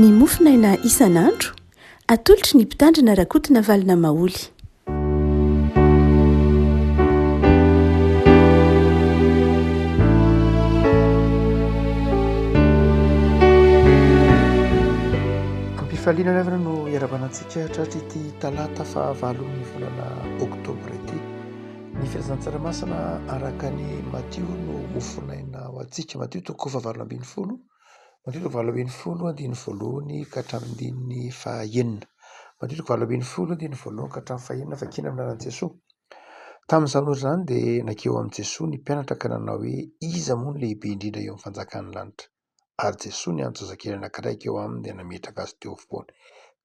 Ny mofinaina isan'andro atolotry ny mpitandrina rakotina valina maoly. Ampifalinana avana no iaravanantsika hatratr'ity talata fahavalon'ny volana oktobra ity. Ny firazan-tsaramasina araka ny Matio no mofinaina ho antsika. Matio toko fahavalo ambin'ny folo, Matio toko valo ambin'ny folo andin'ny voalohany ka hatramin'ny fahaenina, Matio toko valo ambin'ny folo andin'ny voalohany ka hatramin'ny fahaenina, fakina amin'ny anaran'i Jesosy. Tamin'izany ora izany dia nankeo amin'i Jesosy ny mpianatra ka nanao hoe iza moa no lehibe indrindra eo amin'ny fanjakan'ny lanitra. Ary Jesosy ny antso zazakely anankiray eo aminy dia nametraka azy teo afovoany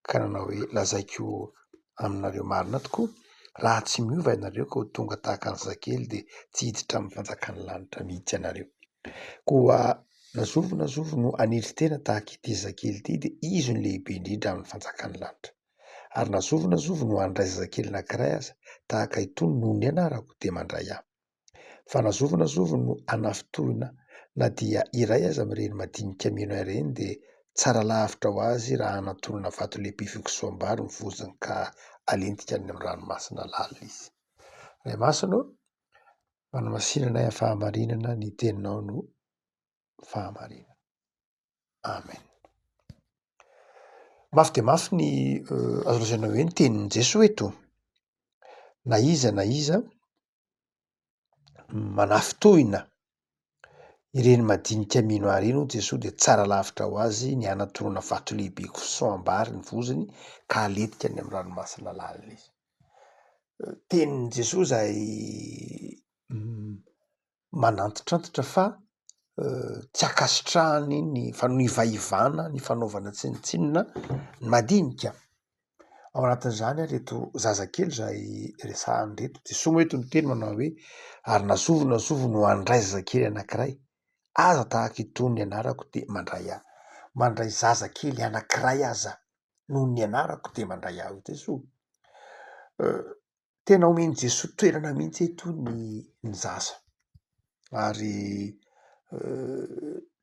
ka nanao hoe lazaiko aminareo marina tokoa, raha tsy miova ianareo ka ho tonga tahaka ny zazakely dia tsy hiditra amin'ny fanjakan'ny lanitra mihitsy ianareo. Koa nazovo no anidry tena tahaka ity zazakely ity dia izy no lehibe indrindra amin'ny fanjakan'ny lanitra. Ary nazovo no handray zazakely anankiray aza tahaka itony noho ny anarako dia mandray ahy. Fa nazovo no anafintohina na dia iray aza amin'ireny madinika mino ireny dia tsara lavitra ho azy raha anatonana vato lehibe fikisoam-bary ny vozony ka alentika any amin'ny ranomasina lalina izy. Ray masina, manamasinana ny fahamarinana, ny teninao no fahamarinana. Amen. Mafy dia mafy ny azo lazaina hoe ny tenin'i Jesosy eto. Na iza manafitohina ireny madinika mino ahy ireny Jesosy dia tsara lavitra ho azy ny anatonana vato lehibe fikisoam-bary ny vozony ka alentika any amin'ny ranomasina lalina izy. Tenin'i Jesosy izay manantitrantitra fa tsy akasitrahany ny ivaivana, ny fanaovana tsinitsinina madinika. Ao anatin'izany reto zazakely izay resahany reto. Jesosy moa eto ny teny manao hoe ary nazovo no handray zazakely anankiray aza tahaka itony ny anarako dia mandray ahy. Mandray zazakely anankiray aza noho ny anarako dia mandray ahy Jesosy. Tena omeny Jesosy toerana mihitsy eto ny zaza ary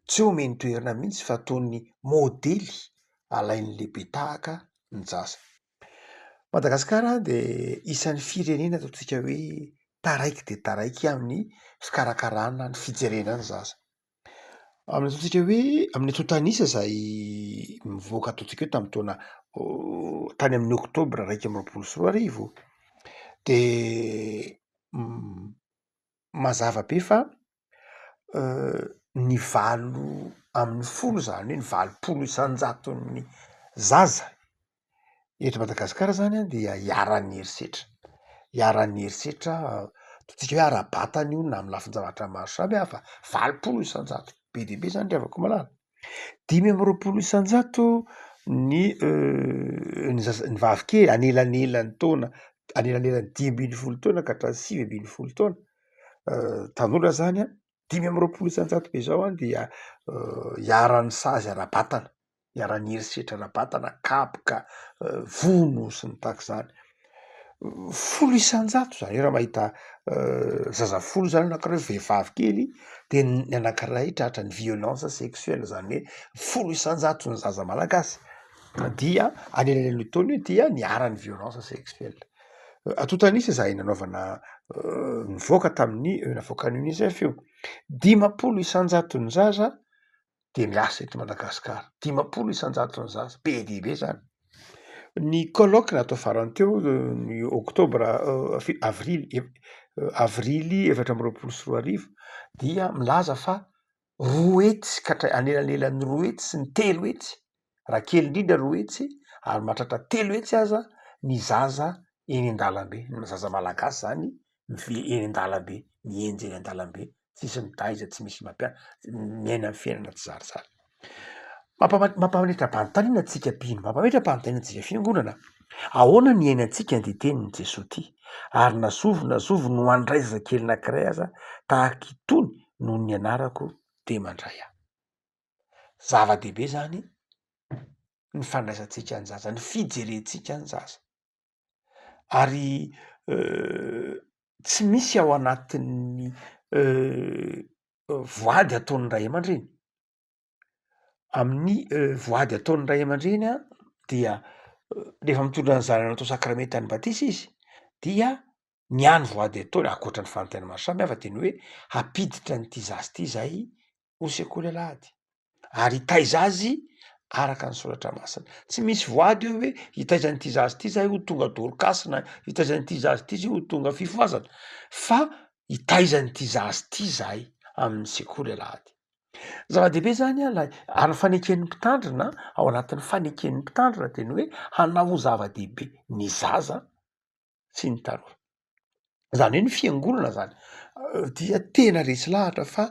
tsy omeny toerana mihitsy fa ataony modely alain'ny lehibe tahaka ny zaza. Madagasikara dia isan'ny firenena ataontsika hoe taraiky dia taraiky amin'ny fikarakarana ny fijerenany zaza. Ataontsika hoe amin'ny atotanisa izay mivoaka ataontsika hoe tamin'ny taona tany amin'ny oktobra 2021 dia mazava be fa ny valo amin'ny folo izany hoe ny 20 isan-jaton'ny zaza eto Madagasikara izany dia iaran'ny herisetra ataontsika hoe ara-batana io na amin'ny lafin-javatra maro samy hafa. 20 isan-jato be dia be izany riavako malala. 20 isan-jato ny vavikely anelanelan'ny taona, anelanelan'ny 10 taona ka hatramin'ny 9 taona. Tanora zany 20 isan-jato be izao dia iaran'ny sazy ara-batana, iaran'ny herisetra ara-batana, kapoka, vono sy ny tahaka izany. 10 isan-jato izany raha mahita zaza 10 izany anankiray vehivavy kely dia ny anankiray tratra ny violence sexuelle izany hoe 10 isan-jato ny zaza malagasy dia anelanelan'ny taona io dia niaran'ny violence sexuelle. Atotanisa izay nanaovana nivoaka tamin'ny navoakan'ny UNICEF io 50 isan-jato ny zaza dia miasa eto Madagasikara. 50 isan-jato ny zaza be dia be izany. Ny colloque natao farany teo ny oktobra avrily 2024 dia milaza fa 2 hetsy ka anelanelan'ny 2 hetsy sy ny 3 hetsy, raha kely indrindra 2 hetsy ary mahatratra 3 hetsy aza ny zaza eny an-dalambe. Ny zaza malagasy izany eny an-dalambe, mienjy eny an-dalambe, tsisy mitaiza, tsy misy miaina amin'ny fiainana tsy zarisary. Mampametra-panontaniana antsika mpino, mampametra-panontaniana antsika fiangonana. Ahoana ny iainantsika dia tenin'i Jesosy ity? Ary nazovo no handray zazakely anankiray aza tahaka itony noho ny anarako dia mandray ahy. Zava-dehibe izany ny fandraisantsika ny zaza, ny fijerentsika ny zaza. Ary tsy misy ao anatin'ny voady ataon'ny ray aman-dreny amin'ny voady ataon'ny ray aman-dreny a dia rehefa mitondra ny zanany atao sakramentany batisa izy dia niany voady ataony akoatra ny fanontena maro samy hafa teny hoe hampiditra nyity zazy ty zahay ho sekoly alahady ary hitaiza azy araka ny soratra masina tsy misy voady eo hoe hitaiza nyity zazy ty zahay ho tonga dorokasina hitaiza nyity zazy ty zy ho tonga fifoazana fa hitaiza nyity zazy ty zahay amin'ny sekoly alahady zava-dehibe zany a lay ary ny faneken'ny mpitandrina ao anatin'ny faneken'ny mpitandrina teny hoe hanao ho zava-dehibe ny zaza sy ny tanora zany hoe ny fiangonana zany dia tena resy lahatra fa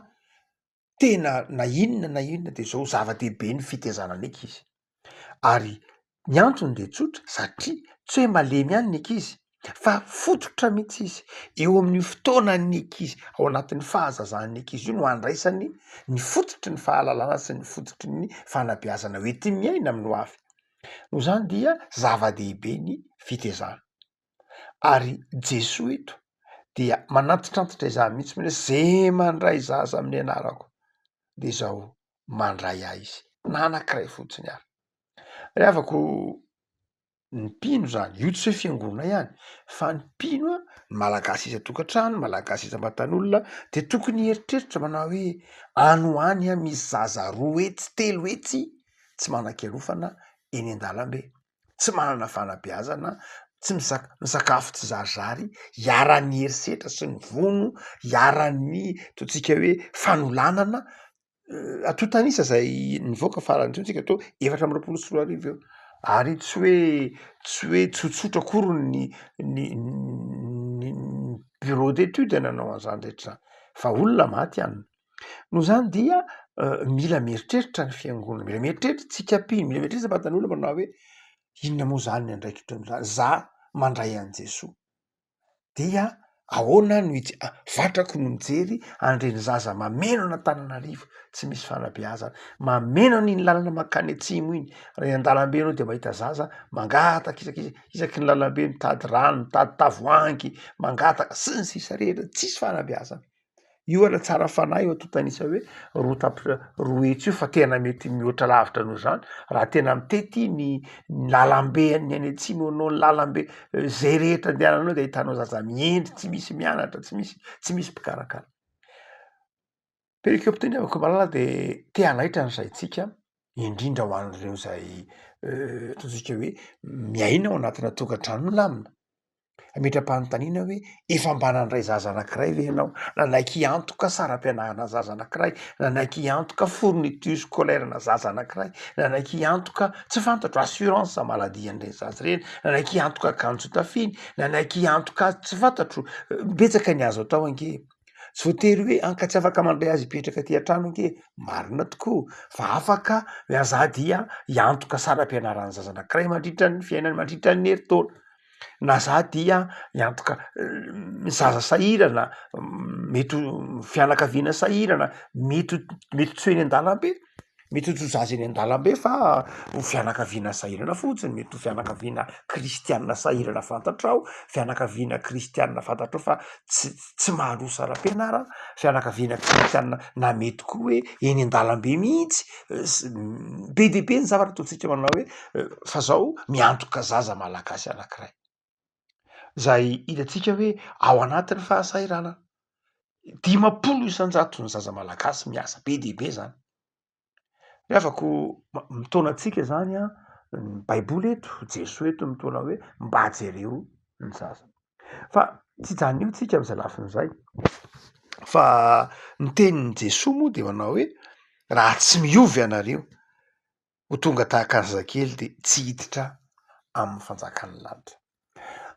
tena na inona de zao zava-dehibe ny fitezana ny ankizy ary ny antony de tsotra satria tsy hoe malemy ihany ny ankizy fa fototra mihitsy izy eo amin'ny fotoanan'ny ankizy ao anatin'ny fahazazan'ny ankizy io no andraisany ny fototry ny fahalalana sy ny fototry ny fanabeazana hoe ty miaina amin'ny ho avy no zany dia zava-dehibe ny fitezana ary Jesoa eto dia manantitrantitra izany mihitsy mine zay mandray zaza amin'ny anarako de zao mandray ahy izy na anankiray fotsiny ary re afako ny mpino zany io tsy hoe fiangonana ihany fa ny mpino a ny malagasy izy atokantrano malagasy izy ambatan'olona de tokony heritreritra manao hoe any ho any a misy zaza roa hetsy telo hetsy tsy manan-kialofana eny an-dalambe tsy manana fanabeazana tsy misakafo tsy zarizary hiara-ny herisetra sy ny vono hiara-ny totsika hoe fanolanana atotanisa zay nivoaka farany tsika to 424 eo ary tsy hoe tsotsotra akory ny bureau d'étude nanao an'izany rehetra zany fa olona maty any no zany dia mila mieritreritra ny fiangonana mila mieritreritra tsika mpino mila mieritreritra ambatan'olona manao hoe inona moa zany ny andraikitra am'zany za mandray an' Jesoa dia ahoana no vatrako no mijery andreny zaza mameno an'Antananarivo tsy misy fanabeazana mameno an'iny lalana makany atsimo iny raha an-dalambe anao de mahita zaza mangataka isaky ny lalambe mitady rano mitady tavoangy mangataka sy ny sisa rehetra tsisy fanabeazana io ara tsara fanahy io atotanisa hoe roa hetsy io fa tena mety mihoatra lavitra noho zany raha tena mitety ny lalambe ny any atsimo anao ny lalambe zay rehetra andehananao de ahitanao zaza miendry tsy misy mianatra tsy misy mpikarakara perikopy teny avako malala de te hanaitra ny saitsika indrindra ho an'ireo zay ataotsika hoe miaina ao anatina tokantrano milamina ametra-panontaniana hoe efa mba nandray zaza anankiray ve ianao nanaiky hiantoka saram-pianahana zaza anankiray nanaiky hiantoka fourniture scolaire na zaza anankiray nanaiky hiantoka tsy fantatro assurance maladie an'ireny zaza ireny nanaiky hiantoka akanjo tafiny nanaiky hiantoka tsy fantatro betsaka ny azo atao ange tsy voatery hoe anka tsy afaka mandray azy ipetraka ty an-trano ange marina tokoa fa afaka aza dia hiantoka saram-pianarany zaza anankiray mandritra ny fiainany mandritra ny herintaona na za dia hiantoka zaza sahirana mety fianakaviana sahirana mety tsy eny an-dalambe mety ho zaza eny an-dalambe fa ho fianakaviana sahirana fotsiny mety ho fianakaviana kristianina sahirana fantatrao fianakaviana kristianina fantatrao fa tsy mahalo saram-pianarana fianakaviana kristianina na mety koa hoe eny an-dalambe mihitsy be de be ny zavatra ataotsika manao hoe fa zao miantoka zaza malagasy anankiray zay hitatsika hoe ao anatin'ny fahasairana 50 isan-jato ny zaza malagasy miasa be de be zany re afako mitaonatsika zany a ny baiboly eto Jesoa eto mitona hoe mba jereo ny zaza fa tsy zany io tsika am'izay lafin'izay fa ny tenin'ny Jesoa moa de manao hoe raha tsy miovy anareo ho tonga tahaka ny zazakely de tsy hiditra amin'ny fanjakan'ny lanitra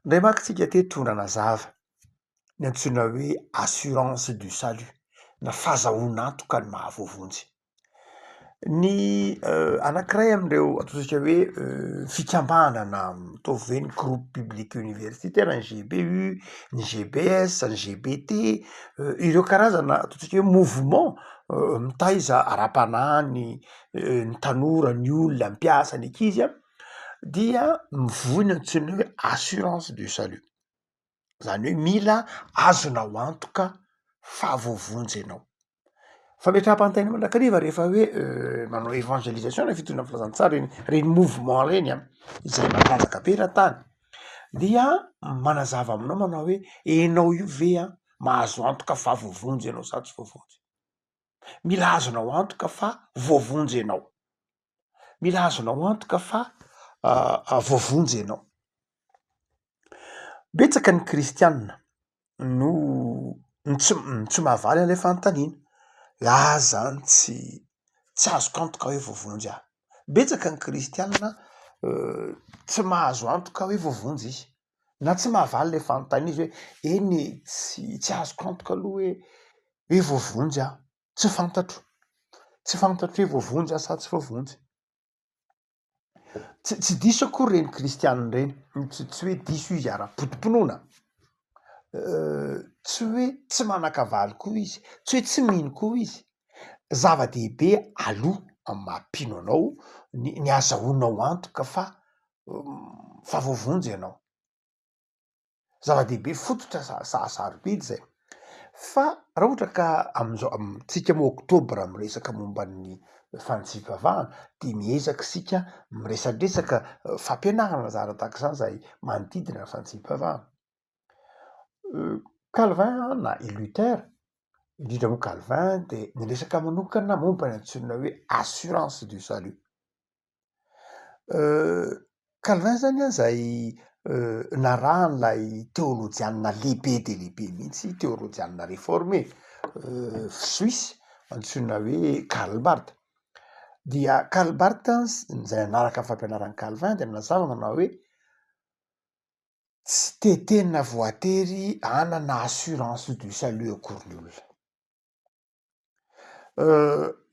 ndray manko tsika tondra nazava ny antsoina hoe assurance du salut na fahazahoana antoka ny mahavoavonjy ny anankiray amin'ireo ataotsika hoe fikambanana ataovy hoe ny groupe public universitaire ny GBU ny GBS ny GBT ireo karazana ataotsika hoe mouvement mitaiza ara-panahy ny tanora ny olona mpiasa ny ankizy a dia mivoina antsoina hoe assurance du salut zany hoe mila azonao antoka fahavoavonjy ianao fametram-pantaina mandrakariva rehefa hoe manao evangelisation na fitondrina filazantsara reny mouvement reny izay matanjaka be raha-tany dia manazava aminao manao hoe enao io ve mahazo antoka fa voavonjy ianao sa tsy voavonjy, mila azonao antoka fa voavonjy ianao, mila azonao antoka fa voavonjy ianao. Betsaka ny kristianina no tsy mahavaly an'ilay fanontaniana zany tsy azoko antoka hoe voavonjy aho. Betsaka ny kristianina tsy mahazo antoka hoe voavonjy izy na tsy mahavaly lay fanontaniana izy hoe eny tsy azoko antoka aloha hoe voavonjy aho, tsy fantatro hoe voavonjy aho sa tsy voavonjy. Tsy diso akory reny kristianina reny, tsy hoe diso izy ara-potompinoana, tsy hoe tsy manan-kavaly koa izy, tsy hoe tsy mino koa izy. Zava-dehibe aloha amin'ny maha-pino anao ny azahoanao antoka fa voavonjy ianao. Zava-dehibe fototra sarobidy zay. Fa raha ohatra ka am'zao tsika moa oktobra miresaka momba ny fanjivavahana de miezaka sika miresadresaka fampianarana zara tahaka izany zay manodidina ny fanjivavahana. Calvin na i Luther, indrindra moa Calvin de niresaka manokana momba ny antsoina hoe assurance du salut. Calvin zany zay narahan'lay théologiana lehibe de lehibe mihitsy, théologiana réformé Suisse antsoina hoe Karl Barth. Dia Karl Barth zay nanaraka ny fampianaran'ny Calvin de nazava manao hoe tsy tetena voatery anana assurance du salut akory ny olona.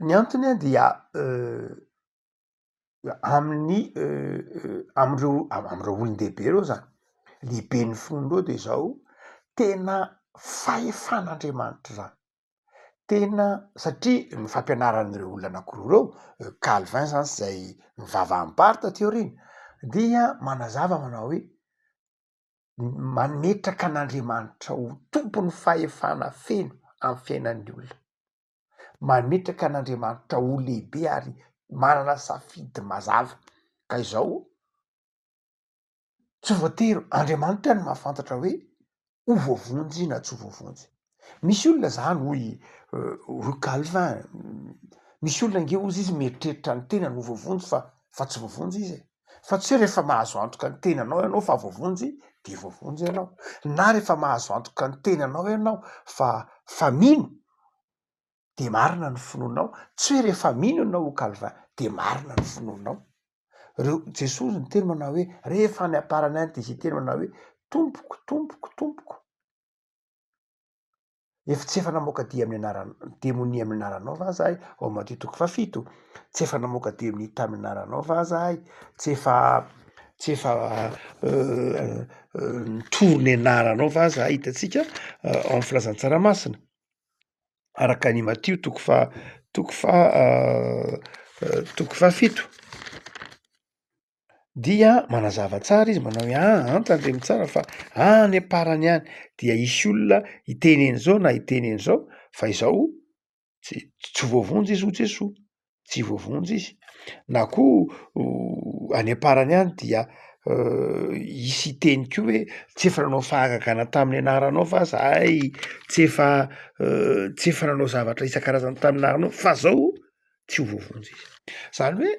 Ny antony dia amreo olon-dehibe reo zany, lehibe ny finoana reo de zao tena fahefan'Andriamanitra zany, tena satria ny fampianaran'ireo olona anankiroa reo Calvin zany zay mivavaha Barth teorina dia manazava manao hoe mametraka an'Andriamanitra ho tompony fahefana feno amin'ny fiainan'ny olona, mametraka an'Andriamanitra ho lehibe ary manana safidy mazava ka izao tsy voatery Andriamanitra no mahafantatra hoe ho voavonjy na tsy ho voavonjy. Misy olona zany hoy Calvin, misy olona nge ozy izy mieritreritra ny tena no voavonjy fa tsy voavonjy izy, fa tsy hoe rehefa mahazo antoka ny tenanao ianao fa voavonjy de voavonjy ianao, na rehefa mahazo antoka ny tenanao ianao fa mino de marina ny finoanao, tsy hoe rehefa mino ianao Calvin de marina ny finoanao. Jesosy ny teny manao hoe rehefa any am-parany any de zay teny manao hoe tompoko tompoko tompoko, efa tsy efa namoaka dia amin'ny demonia amin'ny anaranao va zahay, ao Matthieu 7, tsy efa namoaka demonia tamin'ny anaranao va zahay, tsy efa nitory ny anaranao va zahay, hitatsika ao amin'ny filazan-tsaramasina araka ny Matthieu 7 dia manazava tsara izy manao hoe antandremy tsara fa any am-parany any dia isy olona iteneny zao na iteneny zao fa izao tsy voavonjy izy ho Jesoa, tsy voavonjy izy, na koa any am-parany any dia isy iteny koa hoe tsy efa nanao fahagagana tamin'ny anaranao va zahay, tsy efa nanao zavatra isan-karazany tamin'ny anaranao fa zao tsy ho voavonjy izy. Zany hoe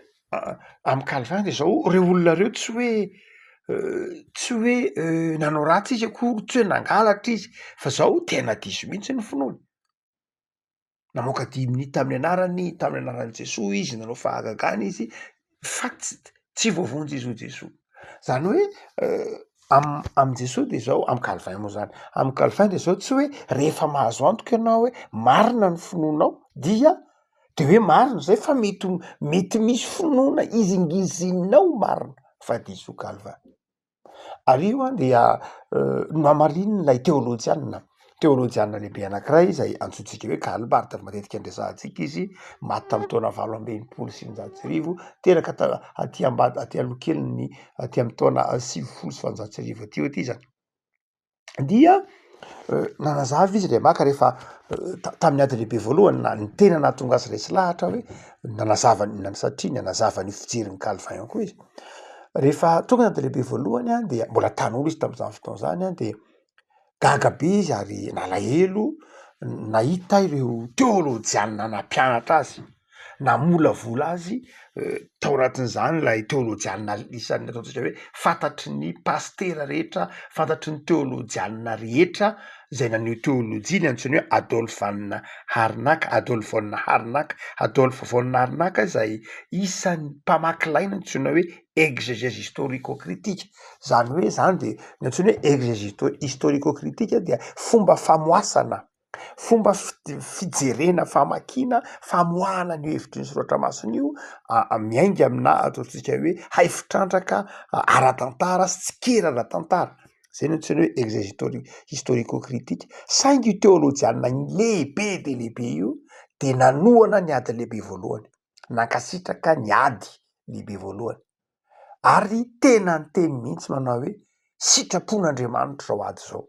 amin'ny Calvin de zao reo olona reo tsy hoe nanao ratsy izy akory, tsy hoe nangalatra izy fa zao tena diso mihitsy ny finoany, namoaka dimy tamin'ny anaran'ny Jesoa izy, nanao fahagagana izy fa tsy voavonjy izy ho Jesoa. Zany hoe am' Jesoa de zao am' Calvin moa zany, am' Calvin de zao tsy hoe rehefa mahazo antoka ianao hoe marina ny finoanao dia de hoe marina zay fa mety misy finoana izingizinao marina fa diso Calvin. Ary io dia namarin'lay théologiana lehibe anankiray izay antsointsika hoe Karl Barth, matetika andresahantsika izy maty tamin'ny taona 826 teraka aty aloha kely aty amin'ny taona 700 aty zany. Dia nanazava izy le maka rehefa tamin'ny ady lehibe voalohany na ny tena nahatonga azy resy lahatra hoe satria nanazava ny fijeriny Calvin ihany koa izy rehefa tonga ny ady lehibe voalohany a de mbola tanora izy tam'izany fotoana zany a de gaga be izy ary nalahelo nahita ireo teôlôjianina nampianatra azy namolavola azy tao anatin'izany lay teôlôjianina isan'ny ataontsika hoe fantatry ny pastera rehetra fantatry ny teôlôjianina rehetra zay naneho teôlôjia ny antsoiny hoe Adolphe von Harnack zay isan'ny mpamakilaina antsoina hoe exégèse historico-critique zany hoe zany de ny antsoiny hoe exégèse historico-critique dia fomba famoasana fomba fijerena famakina famoahana ny hevitry ny soratra masina io miainga amina ataontsika hoe hay fitrandraka ara-tantara sy tsikera ara-tantara zay ny antsoiny hoe exégèse historico-critique saingy io teôlôjianina lehibe de lehibe io de nanoana ny ady lehibe voalohany nankasitraka ny ady lehibe voalohany ary tena ny teny mihitsy manao hoe sitrapon'Andriamanitra zao ady zao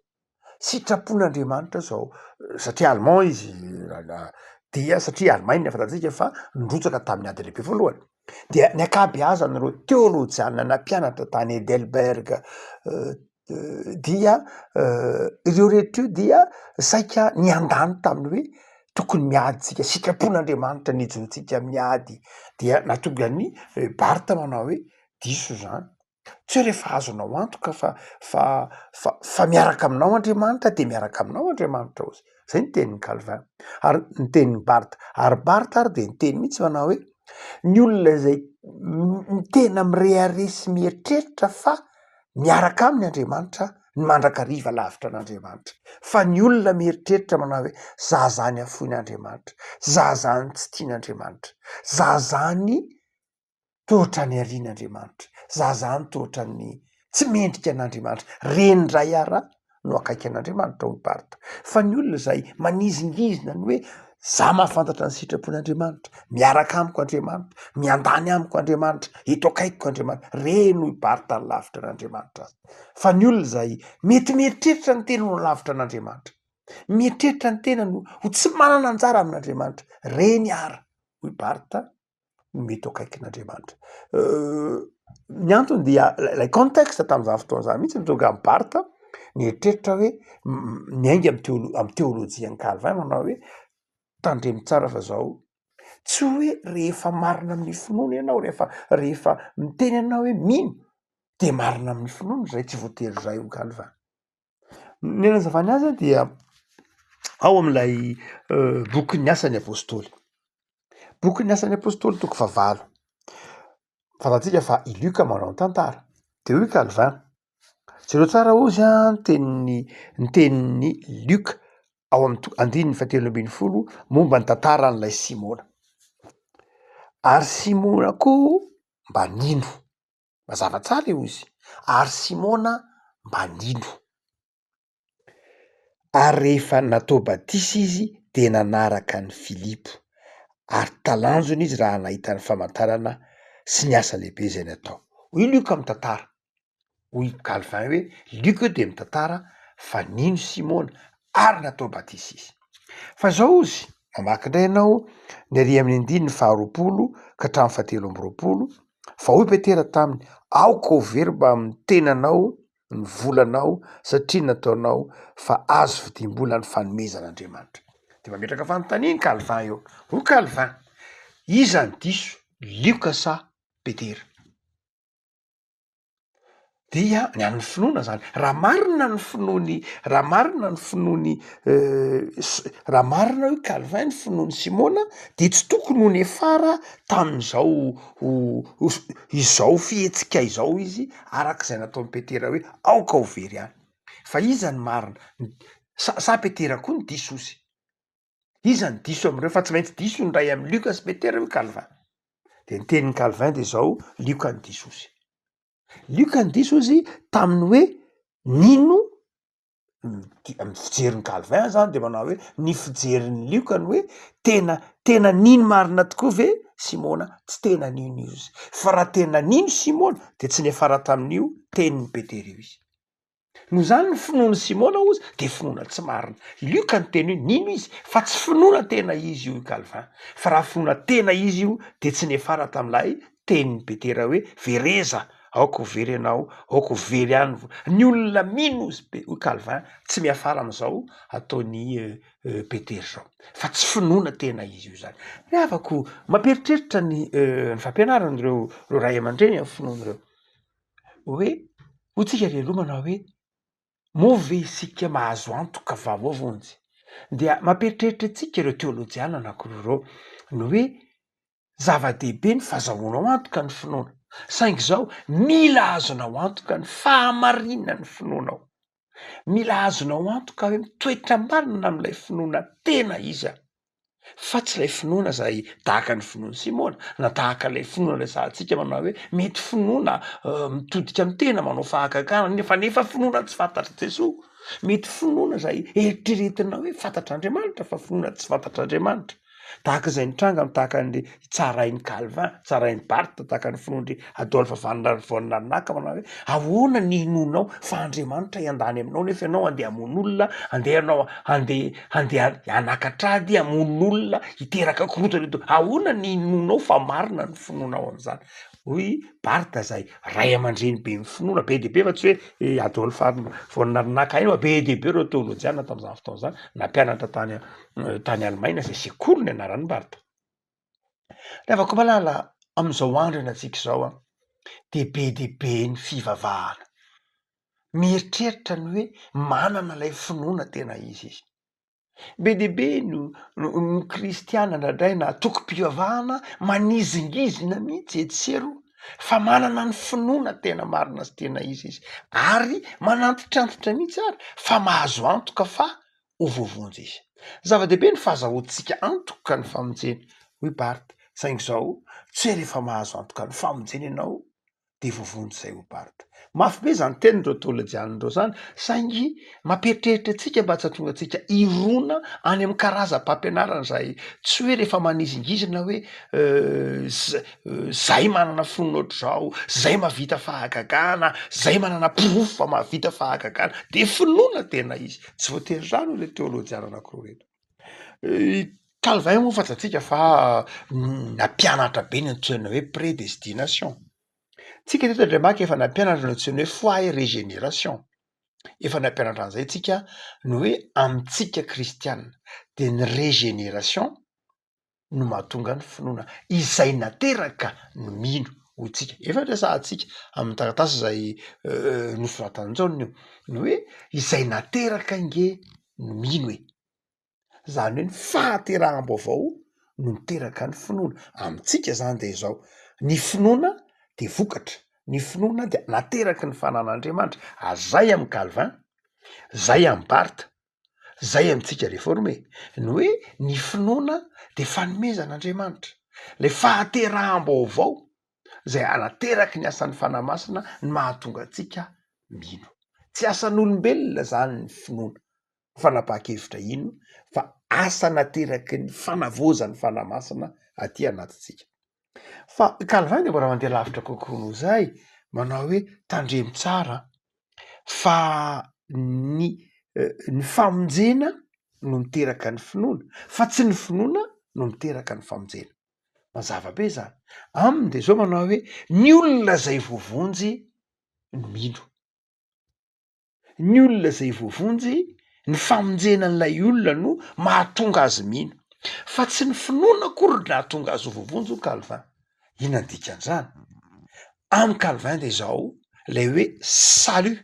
sitrapon'Andriamanitra zao satria allemand izy dia satria Allemagne fantatsika fa nrotsaka tamin'ny ady lehibe voalohany dia ny akabeazan'ireo teôlôjianina nampianatra tany Heidelberg dia ireo rehetra io dia saika niandany taminy hoe tokony miaditsika sitrapon'Andriamanitra nijontsika miady dia natonga ny Barthes manao hoe diso zany tsy hoe rehefa azonao antoka fa miaraka aminao Andriamanitra de miaraka aminao Andriamanitra ozy zay ny tenin'ny Calvin ary ny tenin'ny Barthes ary Barthes ary de ny teny mihitsy manao hoe ny olona zay tena mireharesy mieritreritra fa miaraka aminy Andriamanitra ny mandrakariva lavitra an'Andriamanitra fa ny olona mieritreritra manao hoe za zany afoin'Andriamanitra za zany tsy tian'Andriamanitra za zany tohatra ny arian'Andriamanitra za zany tohatra ny tsy mendrika an'Andriamanitra renydray ara no akaiky an'Andriamanitra hoy Barthes fa ny olona zay manizingizina ny hoe za mahafantatra ny sitrapon'Andriamanitra miaraka amiko Andriamanitra miandany amiko Andriamanitra eto akaikiko Andriamanitra reny hoy Barthes ny lavitra an'Andriamanitra azy fa ny olona zay mety mieritreritra ny tena no lavitra an'Andriamanitra mieritreritra ny tena no ho tsy manana anjara amin'Andriamanitra reny ara hoy Barthes mety akaikin'Andriamanitra ny antony dia lay contexte tam'izany fotoana zany mihitsy mitonga amin'ny Barthes nieritreritra hoe miainga amy teôlôjian'ny Calvin manao hoe tandremo tsara fa zao tsy hoe rehefa marina amin'ny finoana ianao rehefa miteny ianao hoe mino de marina amin'ny finoana zay tsy voatery zay ho Calvin ny anazavany azy dia ao am'lay boky ny asan'ny apôstôly boky ny asan'ny apôstôly toko 9 fantatsika fa i Luc manao ny tantara de hoy Calvin jereo tsara ozy a ny tenin'ny Luc ao amy 9:70 momba ny tantara n'lay Simona ary Simona koa mba nino mazava tsara io izy ary Simona mba nino ary rehefa natao batisa izy de nanaraka ny Filipo ary talanjony izy raha nahita ny famantarana sy ny asa lehibe zay natao hoy Luc amy tantara hoy Calvin hoe Luc de mitantara fa nino Simona ary natao batisa izy fa zao izy mamaky indray ianao ny ary amin'ny 9:20 ka hatramin'ny 7:20 fa hoy Petera taminy aoka ho very mba amin'ny tenanao ny volanao satria nataonao fa azo fidim-bola ny fanomezan'Andriamanitra de mametraka fanontaniany Calvin eo ho Calvin iza ny diso Luc sa Petera dia ny an'ny finoana zany raha marina ny finoany raha marina hoe Calvin ny finoany Simona de tsy tokony ho nefara tamin'izao izao fihetsika izao izy arak'izay nataon'ny Petera hoe aoka ho very any fa iza ny marina sa Petera koa ny diso ozy iza ny diso am'ireo fa tsy maintsy diso ny ray amy Luc sy Petera hoe Calvin de ny tenin'ny Calvin de zao Luc ny diso ozy Luc ny diso ozy taminy hoe nino amy fijerin'ny Calvin zany de manao hoe ny fijerin'ny Luc ny hoe tena nino marina tokoa ve Simona tsy tena nino izy fa raha tena nino Simona de tsy nefara tamin'io tenin'ny Petera io izy no zany ny finoana Simona ozy de finoana tsy marina. Io ka ny teny hoe nino izy fa tsy finoana tena izy io Calvin, fa raha finoana tena izy io de tsy nefara tam'lay tenyny Petera hoe vereza aoko very anao, aoko very any ny olona mino izy Calvin tsy miafara am'izao ataony Petera zao fa tsy finoana tena izy io zany. Re afako mamperitreritra ny fampianarana reo ray aman-dreny amin'ny finoana reo hoe hotsika velomana hoe move isika mahazo antoka vavovonjy dia mamperitreritra tsika ireo teolojiana anankiroa reo no hoe zava-dehibe ny fahazahoanao antoka ny finoana saingy zao mila azonao antoka ny fahamarinana ny finoanao, mila azonao antoka hoe mitoetra marina am'ilay finoana tena izy fa tsy lay finoana zay tahaka ny finoana Simona na tahaka lay finoana resahantsika manao hoe mety finoana mitodika amy tena manao fahagagana nefa finoana tsy fantatry Jesoa, mety finoana zay eritreretina hoe fantatr'Andriamanitra fa finoana tsy fantatr'Andriamanitra tahaka izay nitranga mitahaka an'le tsarainy Calvin, tsarainy Barthe, tahaka ny finoan'le Adolphe von Arnaque manao hoe ahoana ny inonao fa Andriamanitra iandany aminao nefa ianao andeha hamono olona, andeha hanakatrady hamono olona hiteraka korotana eto, ahoana ny inonao fa marina ny finoanao am'zany. Hoy Barthe zay ray aman-dreny be finoana be dehibe fa tsy hoe Adolphe von Arnaque iny fa be dehibe reo teolojiana tam'izany fotoana zany na mpianatra tany Allemagne zay sekoly ny anarany Barthe. Reafako malala am'izao andro antsika zao de be dehibe ny fivavahana mieritreritra ny hoe manana lay finoana tena izy. Be dehibe no kristiana ndray na toko-pivavahana manizingizina mihitsy etsero fa manana ny finoana tena marina sy tena izy ary manantitrantitra mihitsy ary fa mahazo antoka fa ho voavonjy izy. Zava-dehibe ny fahazahoantsika antoka ny famonjena hoy Barthe, saingy zao tsy rehefa mahazo antoka ny famonjena ianao de voavonjy zay ho Barthe. Mafy be zany tenindreo teolojianandreo zany saingy mamperitreritra atsika mba tsy hatonga atsika irona any amin'ny karazam-pampianarana zay tsy hoe rehefa manizingizina hoe zay manana finoana ohatr'izao, zay mahavita fahagagana, zay manana porofo fa mahavita fahagagana de finoana tena izy, tsy voatery zany ho le teolojiana anankiroa reto. Calvin moa fantatsika fa nampianatra be ny antsoina hoe prédestination. Tsika teto Andriamaka efa nampianatra ny antsoina hoe foi et régénération. Efa nampianatra an'izay tsika no hoe amitsika kristiana de ny régénération no mahatonga ny finoana izay nateraka no mino ho tsika. Efa resahantsika amin'ny taratasy zay nosoratan'Jaona io no hoe izay nateraka nge no mino e. Zany hoe ny fahateraham-baovao no miteraka ny finoana amitsika zany de zao ny finoana de vokatra, ny finoana de nateraky ny fanan'Andriamanitra azay amy Calvin, zay amy Barthe, zay amitsika réformé ny hoe ny finoana de fanomezan'Andriamanitra, le fahateraham-baovao zay anateraky ny asan'ny fanamasina ny mahatonga atsika mino. Tsy asan'olombelona zany ny finoana fanapa-kevitra ino fa asa nateraky ny fanavozan'ny fanamasina aty anatitsika. Fa Calvin de mbola mandeha lavitra kokoa noho zay manao hoe tandremo tsara fa ny famonjena no miteraka ny finoana fa tsy ny finoana no miteraka ny famonjena. Mazava be zany aminy de zao manao hoe ny olona zay voavonjy no mino, ny olona zay voavonjy ny famonjenan'ilay olona no mahatonga azy mino fa tsy ny finoana akory nahatonga azy ho voavonjy ho Calvin. Inona ny dikan'izany? Amy Calvin de zao lay hoe salut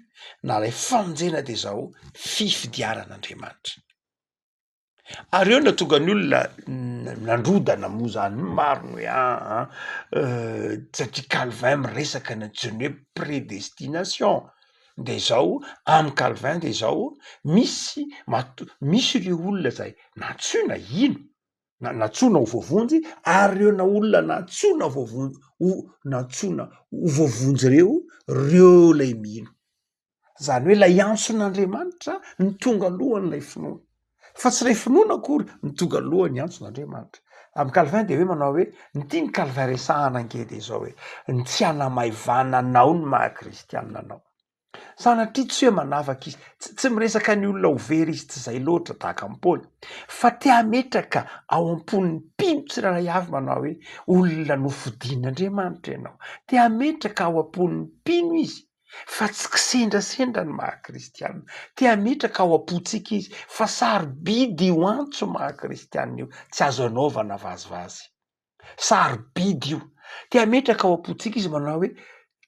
na lay famonjena de zao fifidiaran'Andriamanitra. Ary eo natonga ny olona nandrodana moa zany maro ny hoe satria Calvin miresaka ny antsoiny hoe prédestination de zao amy Calvin de zao misy ireo olona zay natsoina ino natsoina ho voavonjy ary eo na olona natsoina natsoina ho voavonjy reo lay mino. Zany hoe lay antson'Andriamanitra ny tonga alohan'lay finoana fa tsy lay finoana akory ny tonga alohan'ny antson'Andriamanitra. Amy Calvin de hoe manao hoe ny tiany Calvin resahana ange de zao hoe ny tsy hanamaivana anao ny maha kristianina anao Sanatria tsy hoe manavaka izy tsy miresaka ny olona ho very izy tsy zay loatra tahaka ny Paoly fa tia hametraka ao am-pon'ny mpino tsirairay avy manao hoe olona nofidin'Andriamanitra ianao, tia hametraka ao am-pon'ny mpino izy fa tsy kisendrasendra ny maha-kristianina, tia hametraka ao am-pontsika izy fa sarobidy io antso maha-kristianina io, tsy azo anaovana vazivazy, sarobidy io, tia hametraka ao am-pontsika izy manao hoe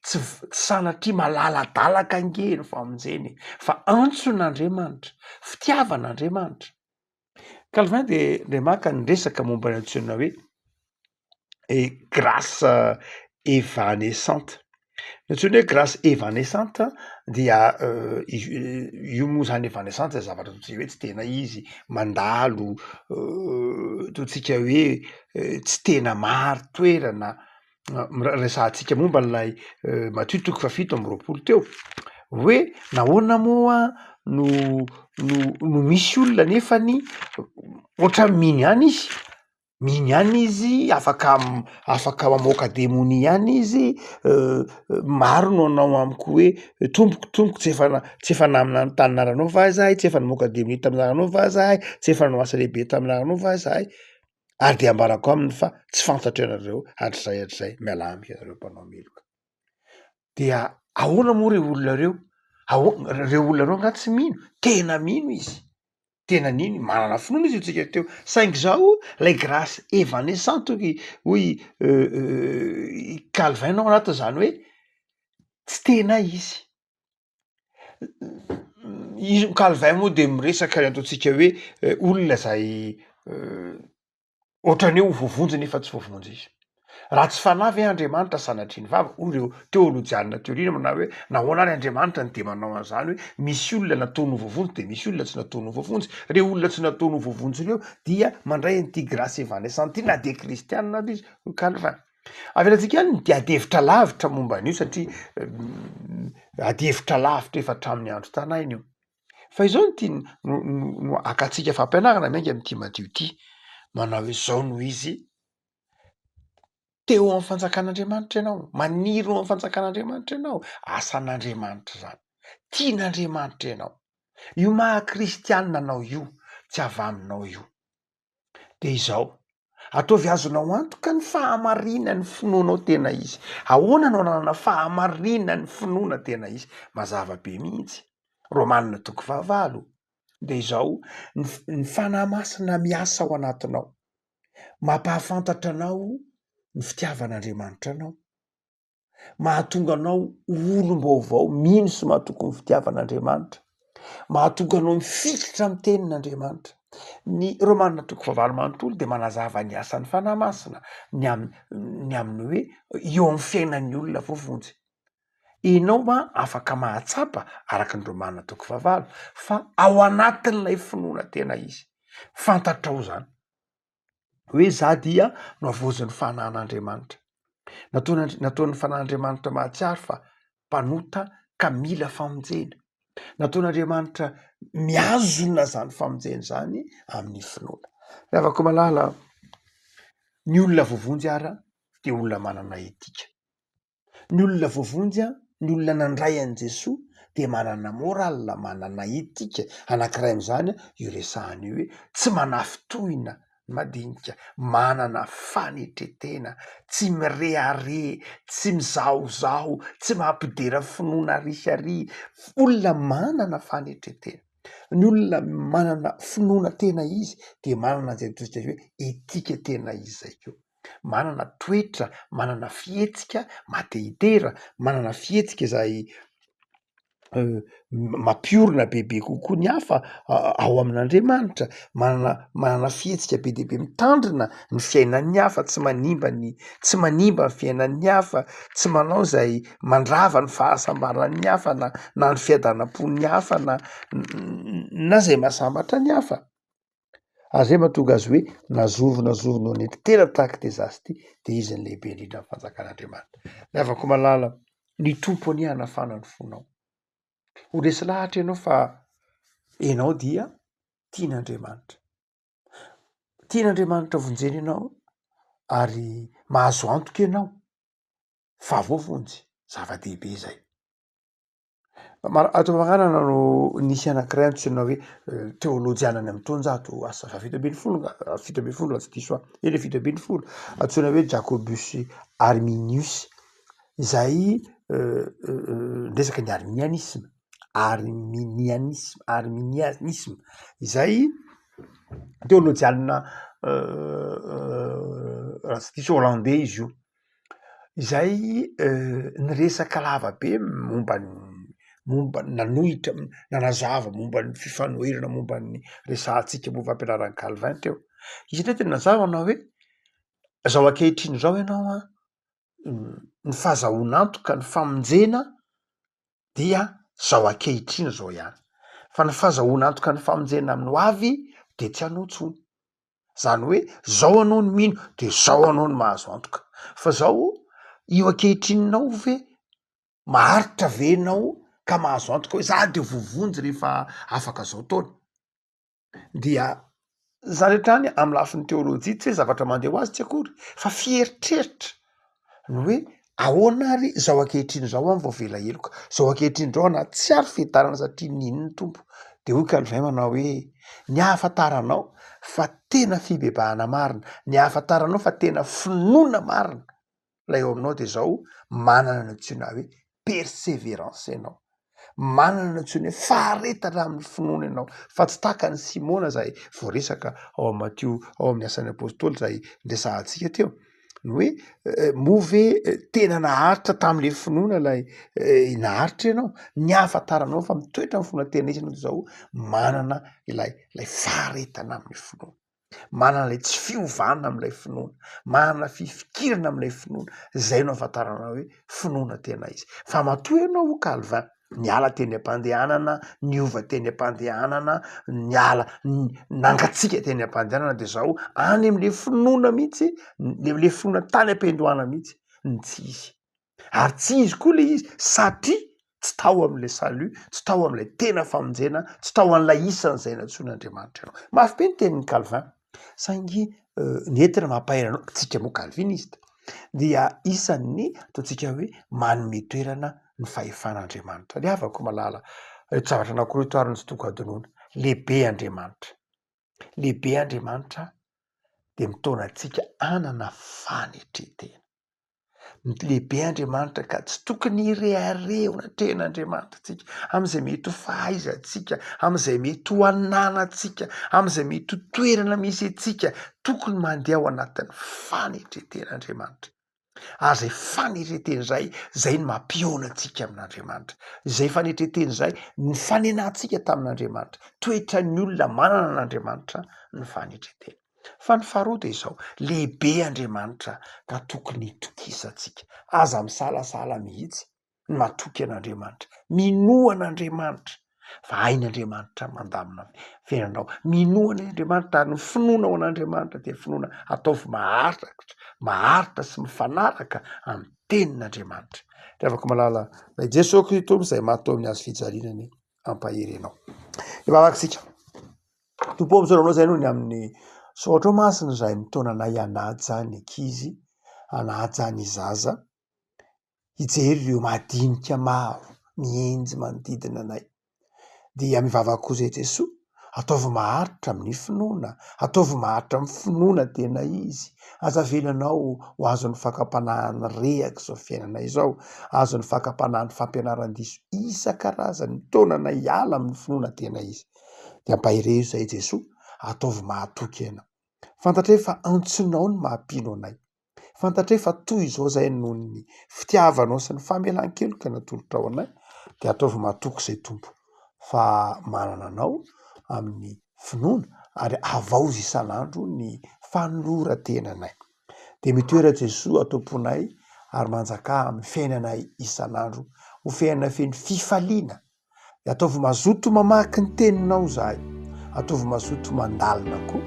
tsy sanatria malaladalaka angeny famonjeny fa antson'Andriamanitra, fitiavan'Andriamanitra. Calvin de maka ny resaka momba ny antsoina hoe grâce évanescente. Ny antsoina hoe grâce évanescente dia io moa zany évanescente zavatra totsika hoe tsy tena izy mandalo, totsika hoe tsy tena maro toerana. Resahantsika momba n'lay Matthieu 7:7 teo hoe nahoana moa no misy olona nefany oatra miny ihany izy, miny ihany izy afaka mamoaka demoni ihany izy, maro no anao amiko hoe tompoko tsy efa namina ny taninaranao va zahay, tsy efa namoaka demoni taminaranao va zahay, tsy efa nanao asa lehibe taminaranao va zahay, ary de ambarako aminy fa tsy fantatra ianareo hatrizay miala amiko ianareo mpanao meloka. Dia ahoana moa reo olona reo? Reo olona reo nga tsy mino, tena mino izy, tena nino manana finoana izy tsika teo, saingy zao lay grâce évanescente hoy Calvin nao anatin'izany hoe tsy tena izy. Izy Calvin moa de miresaka ny ataontsika hoe olona zay ohatrany hoe ho voavonjy nefa tsy voavonjy izy. Raha tsy fanavy Andriamanitra sanatria ny vava, hoy reo teolojianina teoria manao hoe nahoana ary Andriamanitra ny de manao an'izany hoe misy olona nataony ho voavonjy de misy olona tsy nataony ho voavonjy. Reo olona tsy nataony ho voavonjy reo dia mandray an'ity grâce évanescente na de kristianina ary izy Calvin. Avelantsika ihany de adihevitra lavitra momba an'io satria adihevitra lavitra efa hatramin'ny andro tanainy io. Fa izao no tia no akatsika fampianarana miainga am'ty Matthieu ty, manao hoe zao no izy teo amin'ny fanjakan'Andriamanitra ianao, maniry eo amin'ny fanjakan'Andriamanitra ianao, asan'Andriamanitra zany, tian'Andriamanitra ianao, io maha-kristianina anao io, tsy avaminao io. De izao ataovy azonao antoka ny fahamarinany finoanao tena izy. Ahoana no nanana fahamarinany finoana tena izy? Mazava be mihitsy. Romanina 9:9. De izao ny fanahy masina miasa ao anatinao, mampahafantatra anao ny fitiavan'Andriamanitra anao, mahatonga anao olom-baovao mino sy mahatoky ny fitiavan'Andriamanitra, mahatonga anao mifikitra amin'ny tenin'Andriamanitra. Ny Romanina 9:9 manontolo de manazava ny asan'ny fanahy masina ny amin'ny hoe eo amin'ny fiainan'ny olona voavonjy. Ianao afaka mahatsapa araky ny Romanina 9:9 fa ao anatin'ilay finoana tena izy. Fantatrao zany hoe za dia navoazin'ny fanahyn'Andriamanitra, nataon'ny fanahyn'Andriamanitra mahatsiaro fa mpanota ka mila famonjena, nataon'Andriamanitra miazona zany famonjena zany amin'ny finoana. Ravako malala ny olona voavonjy ara de olona manana etika, ny olona voavonjy ny olona nandray an' Jesoa de manana moral, manana etika anankiray am'izany io resahany io hoe tsy manafy tohina madinika, manana fanetretena, tsy mirehare, tsy mizahozaho, tsy mampidera finoana arisy, olona manana fanetretena. Ny olona manana finoana tena izy de manana an'izay totsika hoe etika tena izy zay keo, manana toetra, manana fihetsika madehidera, manana fihetsika zay mampiorina bebe kokoa ny hafa ao amin'Andriamanitra, manana fihetsika be dia be mitandrina ny fiainan'ny hafa, tsy manimba ny fiainan'ny hafa, tsy manao zay mandrava ny fahasambaran'ny hafa na ny fiadanam-pon'ny hafa na zay mahasambatra ny hafa. Ary zay mahatonga azy hoe nazoronao netitera tahaka ty zasy ty de izy ny lehibe indrindra amin'ny fanjakan'Andriamanitra. Ravako malala ny tompo any hanafana ny fonao, ho resy lahatra ianao fa ianao dia tian'Andriamanitra, tian'Andriamanitra vonjeny ianao ary mahazo antoka ianao fa voavonjy, zava-dehibe zay. ato magnanana no nisy anankiray antsoina hoe teolojianany amin'ny taonjato asa fito ambin'ny folo tsy diso ele fito ambin'ny folo antsoina hoe Jacobus Arminius izay resaka ny arminianisme izay teolojianina raha tsy diso hollandais izy io izay niresaka lavabe momba nanohitra nanazava momba ny fifanoherana momba ny resantsika momba ampianarany Calvin teo. Izy ndray tena nazavana hoe zao ankehitriny zao ianao a ny fahazahoan'antoka ny famonjena dia zao ankehitriny zao ihany fa ny fahazahoan'antoka ny famonjena amin'ny ho avy de tsy hanao tsony. Zany hoe zao anao ny mino de zao anao ny mahazo antoka fa zao io ankehitrininao ve maharitra venao ka mahazo antoka hoe za de vovonjy rehefa afaka zao taona dia zany hatrany amin'ny lafin'ny teolojia tsy hoe zavatra mandeha ho azy tsy akory fa fieritreritra ny hoe ahoana ary zao ankehitriny zao any vao vela heloka zao ankehitriny zao na tsy ary fitarana satria nino ny tompo de hoy Calvin manao hoe ny ahafantaranao fa tena fibebahana marina ny ahafantaranao fa tena finoana marina lay eo aminao de zao manana ny antsoina hoe persévérance ianao manana ny antsoina hoe faharetana amin'ny finoana ianao fa tsy taka ny Simona zay voaresaka ao amin'ny Matthieu ao amin'ny asan'ny apôstôly zay nresahantsika teo ny hoe move tena naharitra tam'le finoana lay naharitra ianao ny ahafantaranao fa mitoetra amin'ny fonatena izy ianao de zao manana ilay faharetana amin'ny finoana manana ilay tsy fiovana amin'ilay finoana manana fifikirana amin'ilay finoana zay no ahafantarana hoe finoana tena izy fa matoa ianao ho Calvin niala teny am-pandehanana niova teny am-pandehanana niala nangatsika teny am-pandehanana de zao any am'le finoana mihitsy le finoana tany am-pendohana mihitsy ny tsy izy ary tsy izy koa le izy satria tsy tao am'le salut tsy tao am'lay tena famonjena tsy tao an'lay isan'izay natsoin'Andriamanitra ianao mafy be ny tenin'ny Calvin saingy nentina mampaheranao tsika moa calviniste dia isan'ny ataontsika hoe manome toerana ny fahefan'Andriamanitra le avako malala zavatra anankiroa toariny tsy toko adinoana lehibe Andriamanitra de mitaona antsika anana fanetretena lehibe Andriamanitra ka tsy tokony ireharehona ten'Andriamanitra tsika am'izay mety ho fahaizantsika am'izay mety ho ananantsika am'izay mety ho toerana misy atsika tokony mandeha ao anatin'ny fanetreten'Andriamanitra ary zay fanetreteny zay ny mampiona antsika amin'Andriamanitra zay fanetreteny zay ny fanenantsika tamin'Andriamanitra toetra ny olona manana an'Andriamanitra ny fanetreteny fa ny faharoa de izao lehibe Andriamanitra ka tokony itokisantsika aza misalasala mihitsy ny matoky an'Andriamanitra minoan'Andriamanitra fa hain'Andriamanitra mandamina fiainanao minoana Andriamanitra ary ny finoana ao an'Andriamanitra de finoana ataovy maharitra sy mifanaraka amin'ny tenin'Andriamanitra de afaka malala lay Jesosy Kristy izay mahatao amin'ny azo fijalinany ampaherenao vavaksika tompo am'zao anao zay noho ny amin'ny sotra masina zay mitaona anay anaja ny ankizy anaja ny zaza hijery ireo madinika maro mienjy manodidina anay dia mivavaka koa zay Jesosy ataovy maharitra amin'ny finoana ataovy maharitra amin'ny finoana tena izy azavelanao ho azon'ny fakapanahany rehaka zao fiainanay zao azon'ny fakapanahany fampianaran-diso isan-karazany mitaona anay hiala amin'ny finoana tena izy de ampahere zay Jesosy ataovy mahatoky ianao fantatra fa antsonao ny mahampino anay fantatra fa toy izao zay noho ny fitiavanao sy ny famelan-keloka natolotra ao anay de ataovy mahatoky zay tompo fa manana anao amin'ny finoana ary avaozy isan'andro ny fanoloran-tenanay de mitoera Jesosy atomponay ary manjaka amin'ny fiainanay isan'andro ho fiainana feny fifaliana de ataovy mazoto mamaky ny teninao zahay ataovy mazoto mandalina koa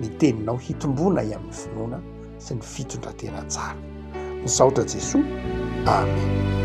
ny teninao hitombonay amin'ny finoana sy ny fitondratena tsara misaotra Jesosy amen